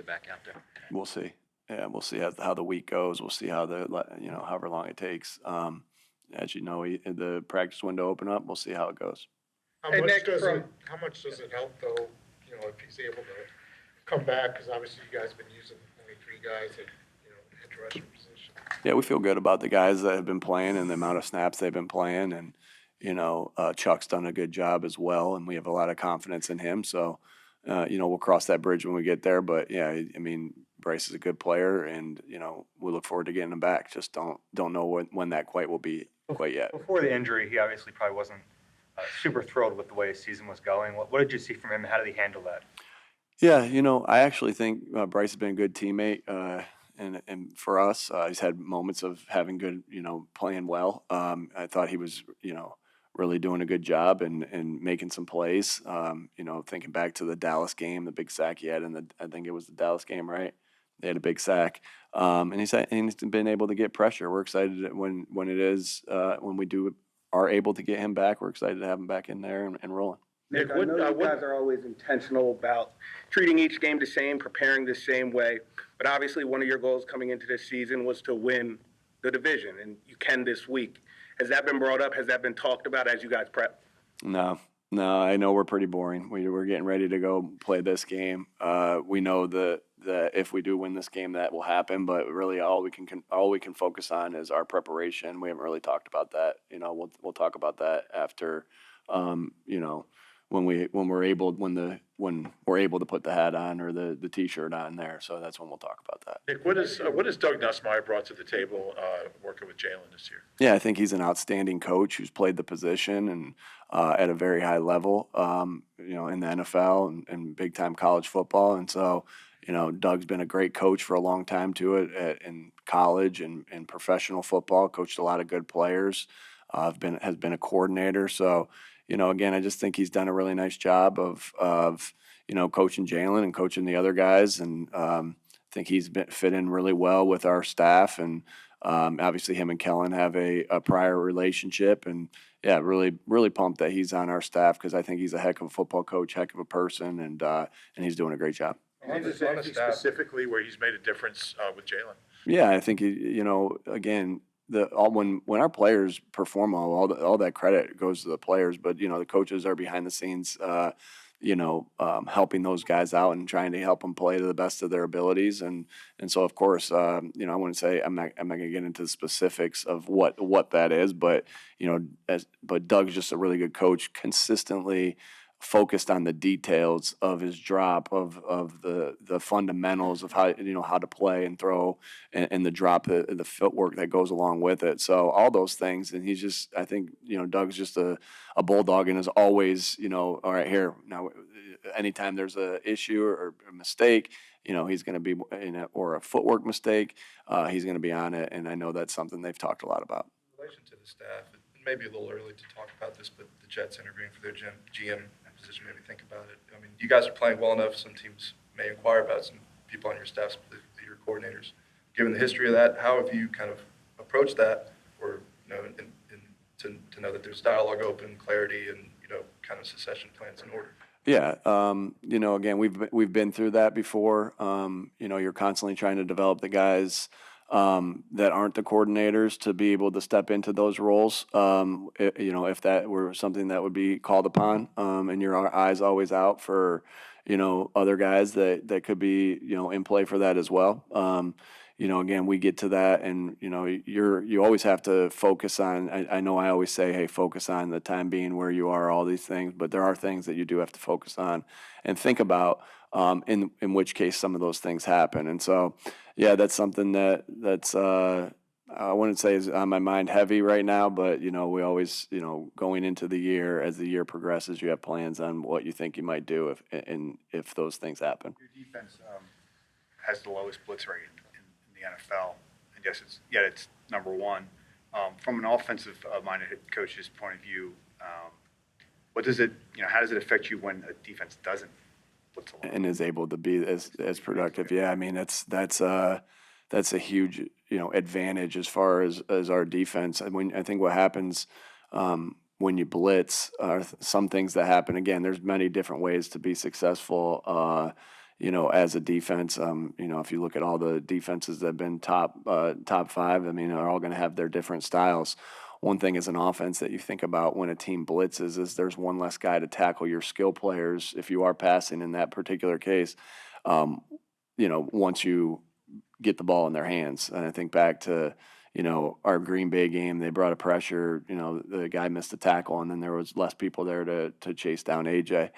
get back out there? We'll see. Yeah, we'll see how the week goes. We'll see how however long it takes. As you know, the practice window open up. We'll see how it goes. How much does it help though? If he's able to come back, because obviously you guys have been using only 3 guys at edge rusher position. Yeah, we feel good about the guys that have been playing and the amount of snaps they've been playing, and Chuck's done a good job as well, and we have a lot of confidence in him. So, we'll cross that bridge when we get there. But yeah, I mean, Bryce is a good player, and we look forward to getting him back. Just don't know when that will be quite yet. Before the injury, he obviously probably wasn't super thrilled with the way his season was going. What did you see from him? How did he handle that? Yeah, I actually think Bryce has been a good teammate, and for us, he's had moments of having good, playing well. I thought he was, really doing a good job and making some plays. Thinking back to the Dallas game, the big sack he had I think it was the Dallas game, right? They had a big sack, and he's been able to get pressure. We're excited when we are able to get him back. We're excited to have him back in there and rolling. Nick, I know you guys are always intentional about treating each game the same, preparing the same way, but obviously one of your goals coming into this season was to win the division, and you can this week. Has that been brought up? Has that been talked about as you guys prep? No, I know we're pretty boring. We're getting ready to go play this game. We know that if we do win this game, that will happen, but really all we can focus on is our preparation. We haven't really talked about that. We'll talk about that after, when we're able to put the hat on or the T-shirt on there. So that's when we'll talk about that. Nick, what has Doug Nussmeier brought to the table working with Jalen this year? Yeah, I think he's an outstanding coach who's played the position and at a very high level, in the NFL and big time college football. And so, Doug's been a great coach for a long time too in college and professional football. Coached a lot of good players. Has been a coordinator. So, again, I just think he's done a really nice job of coaching Jalen and coaching the other guys, and I think he's fit in really well with our staff. And obviously, him and Kellen have a prior relationship, and yeah, really, really pumped that he's on our staff because I think he's a heck of a football coach, heck of a person, and he's doing a great job. On the staff specifically, where he's made a difference with Jalen. Yeah, I think again. When our players perform all that credit goes to the players, but the coaches are behind the scenes, helping those guys out and trying to help them play to the best of their abilities, and so of course, I wouldn't say I'm not going to get into the specifics of what that is, but but Doug's just a really good coach, consistently focused on the details of his drop, of the fundamentals of how to play and throw, and the drop, the footwork that goes along with it. So all those things, and he's just, I think Doug's just a bulldog and is always all right, here now. Anytime there's a issue or a mistake, he's going to be or a footwork mistake, he's going to be on it, and I know that's something they've talked a lot about. In relation to the staff, it may be a little early to talk about this, but the Jets interviewing for their GM position made me think about it. I mean, you guys are playing well enough. Some teams may inquire about some people on your staff, specifically your coordinators. Given the history of that, how have you kind of approached that, or to know that there's dialogue open, clarity, and kind of succession plans in order? Yeah, again, we've been through that before. You're constantly trying to develop the guys that aren't the coordinators to be able to step into those roles. If that were something that would be called upon, and your eyes always out for, other guys that could be, in play for that as well. Again, we get to that, and you always have to focus on. I know I always say, hey, focus on the time being, where you are, all these things, but there are things that you do have to focus on and think about. In which case some of those things happen, and so yeah, that's something that's I wouldn't say is on my mind heavy right now, but we always going into the year, as the year progresses, you have plans on what you think you might do if those things happen. Your defense has the lowest blitz rate in the NFL, and yes, it's number one. From an offensive minded coach's point of view, what does it how does it affect you when a defense doesn't blitz a lot? And is able to be as productive? Yeah, I mean that's a huge advantage as far as our defense. I think what happens when you blitz are some things that happen. Again, there's many different ways to be successful. as a defense, if you look at all the defenses that have been top 5, I mean, are all going to have their different styles. One thing as an offense that you think about when a team blitzes is there's one less guy to tackle your skill players if you are passing in that particular case. Once you get the ball in their hands, and I think back to our Green Bay game, they brought a pressure. The guy missed a tackle, and then there was less people there to chase down AJ.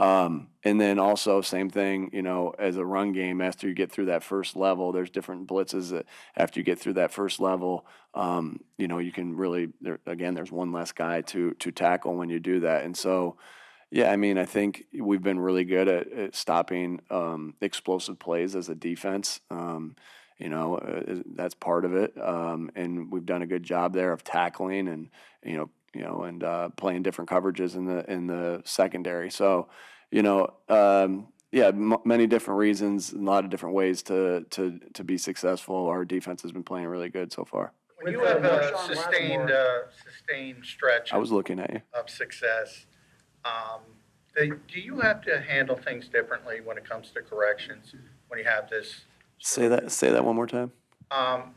And then also same thing, as a run game, after you get through that first level, there's different blitzes that after you get through that first level, you can really, there's one less guy to tackle when you do that. And so, yeah, I mean, I think we've been really good at stopping explosive plays as a defense. That's part of it. And we've done a good job there of tackling and, playing different coverages in the secondary. So, many different reasons, a lot of different ways to be successful. Our defense has been playing really good so far. When you have a sustained stretch I was looking at you. of success, do you have to handle things differently when it comes to corrections? When you have this, Say that one more time.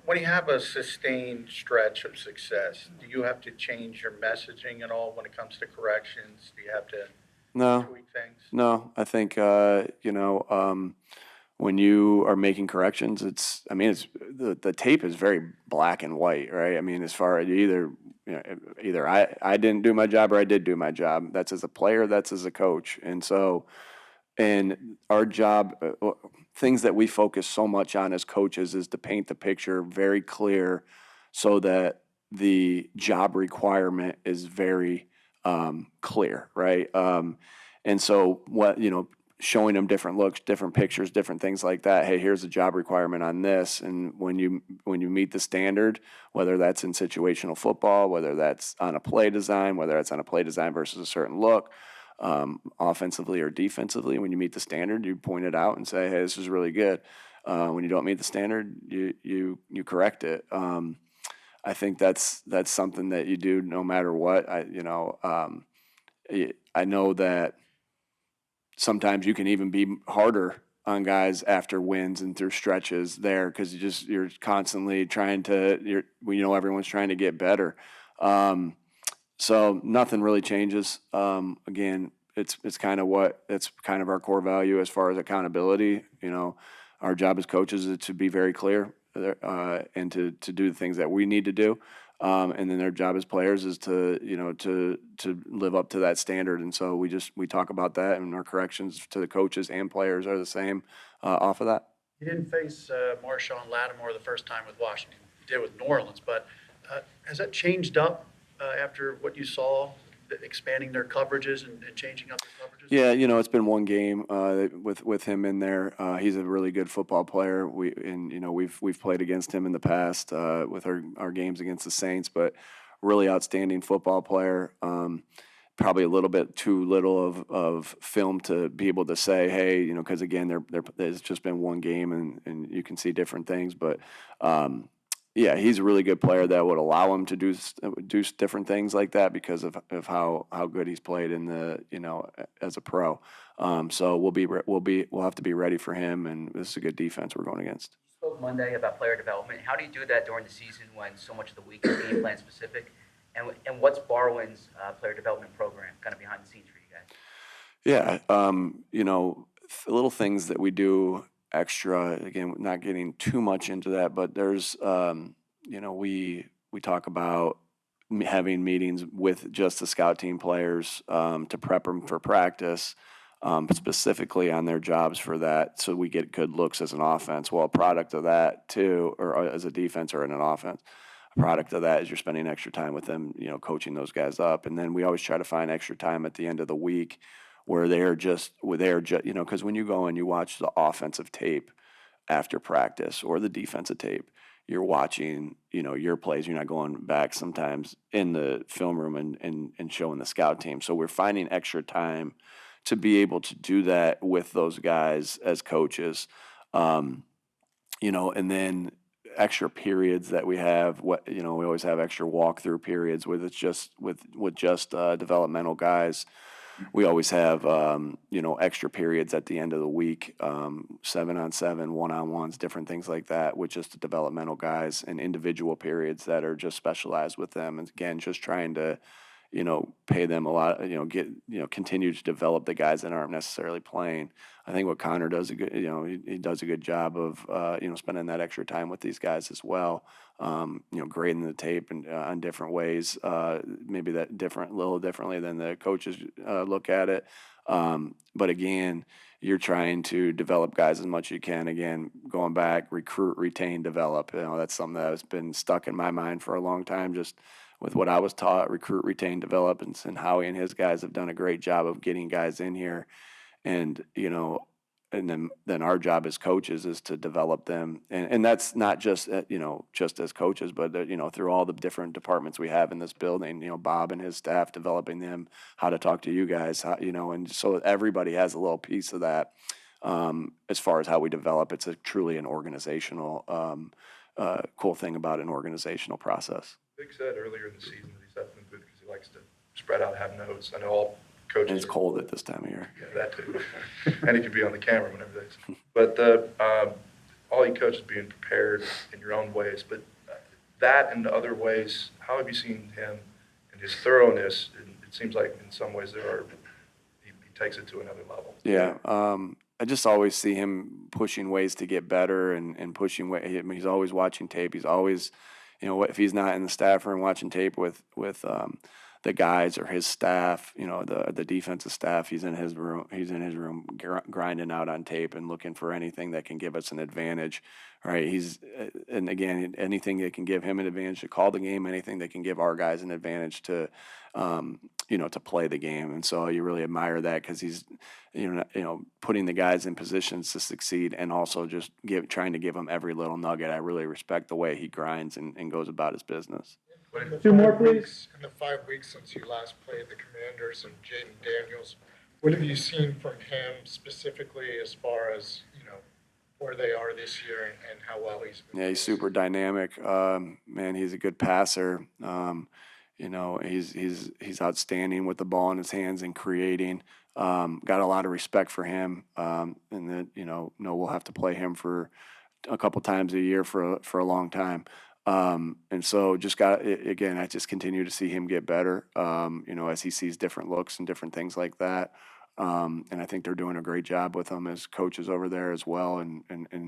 when you have a sustained stretch of success, do you have to change your messaging at all when it comes to corrections? Do you have to No. tweak things? No, I think when you are making corrections, it's the tape is very black and white, right? I mean, as far as either I didn't do my job or I did do my job. That's as a player, that's as a coach, and so our job, things that we focus so much on as coaches, is to paint the picture very clear, so that the job requirement is very clear, right? And so showing them different looks, different pictures, different things like that. Hey, here's a job requirement on this. And when you meet the standard, whether that's in situational football, whether that's on a play design, whether that's on a play design versus a certain look, offensively or defensively, when you meet the standard, you point it out and say, hey, this is really good. When you don't meet the standard, you correct it. I think that's something that you do no matter what. I know that sometimes you can even be harder on guys after wins and through stretches there, because you're constantly trying to, everyone's trying to get better. So nothing really changes. Again, it's kind of our core value as far as accountability. Our job as coaches is to be very clear and to do the things that we need to do. And then their job as players is to live up to that standard. And so we talk about that, and our corrections to the coaches and players are the same off of that. You didn't face Marshawn Lattimore the first time with Washington. You did with New Orleans, but has that changed up after what you saw, expanding their coverages and changing up their coverages? Yeah, it's been one game with him in there. He's a really good football player. We've played against him in the past with our games against the Saints, but really outstanding football player. Probably a little bit too little of film to be able to say, hey, because again, there's just been one game and you can see different things, but. Yeah, he's a really good player that would allow him to do different things like that because of how good he's played in as a pro. So we'll have to be ready for him, and this is a good defense we're going against. You spoke Monday about player development. How do you do that during the season when so much of the week is game plan specific? And what's Barwin's player development program kind of behind the scenes for you guys? Yeah, little things that we do extra, again, not getting too much into that, but there's, we talk about having meetings with just the scout team players to prep them for practice, specifically on their jobs for that, so we get good looks as an offense. Well, a product of that too, or as a defense or in an offense, a product of that is you're spending extra time with them, coaching those guys up. And then we always try to find extra time at the end of the week where they're just, because when you go and you watch the offensive tape after practice or the defensive tape, you're watching, your plays. You're not going back sometimes in the film room and showing the scout team. So we're finding extra time to be able to do that with those guys as coaches, and then extra periods that we have. We always have extra walkthrough periods with developmental guys. we always have, extra periods at the end of the week, 7-on-7, 1-on-1s, different things like that, with just the developmental guys, and individual periods that are just specialized with them. And again, just trying to, pay them a lot, continue to develop the guys that aren't necessarily playing. I think what Connor does he does a good job of, spending that extra time with these guys as well. Grading the tape and on different ways, maybe a little differently than the coaches look at it. But again, you're trying to develop guys as much as you can. Again, going back, recruit, retain, develop. That's something that has been stuck in my mind for a long time, just with what I was taught: recruit, retain, develop. And Howie and his guys have done a great job of getting guys in here. And, and then our job as coaches is to develop them. And that's not just, just as coaches, but, through all the different departments we have in this building, Bob and his staff developing them, how to talk to you guys, and so everybody has a little piece of that. As far as how we develop, it's truly an organizational, cool thing about an organizational process. Vic said earlier in the season that he's up in the booth because he likes to spread out, have notes. I know all coaches. And it's cold at this time of year. Yeah, that too. And he could be on the camera whenever they. But all you coaches being prepared in your own ways, but that and other ways, how have you seen him and his thoroughness? And it seems like in some ways he takes it to another level. Yeah. I just always see him pushing ways to get better and pushing he's always watching tape. He's always, if he's not in the staff room watching tape with the guys or his staff, the defensive staff, he's in his room grinding out on tape and looking for anything that can give us an advantage, right? And again, anything that can give him an advantage to call the game, anything that can give our guys an advantage to, to play the game. And so you really admire that, because he's, putting the guys in positions to succeed, and also just trying to give them every little nugget. I really respect the way he grinds and goes about his business. Two more, please. In the 5 weeks since you last played the Commanders and Jaden Daniels, what have you seen from him specifically as far as, where they are this year and how well he's been? Yeah, he's super dynamic. Man, he's a good passer. He's outstanding with the ball in his hands and creating. Got a lot of respect for him. And that, we'll have to play him for a couple times a year for a long time. And so I just continue to see him get better, as he sees different looks and different things like that. And I think they're doing a great job with him as coaches over there as well, and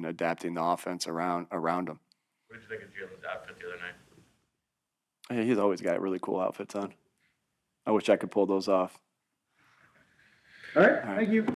adapting the offense around him. What did you think of Jalen's outfit the other night? He's always got really cool outfits on. I wish I could pull those off. All right, thank you.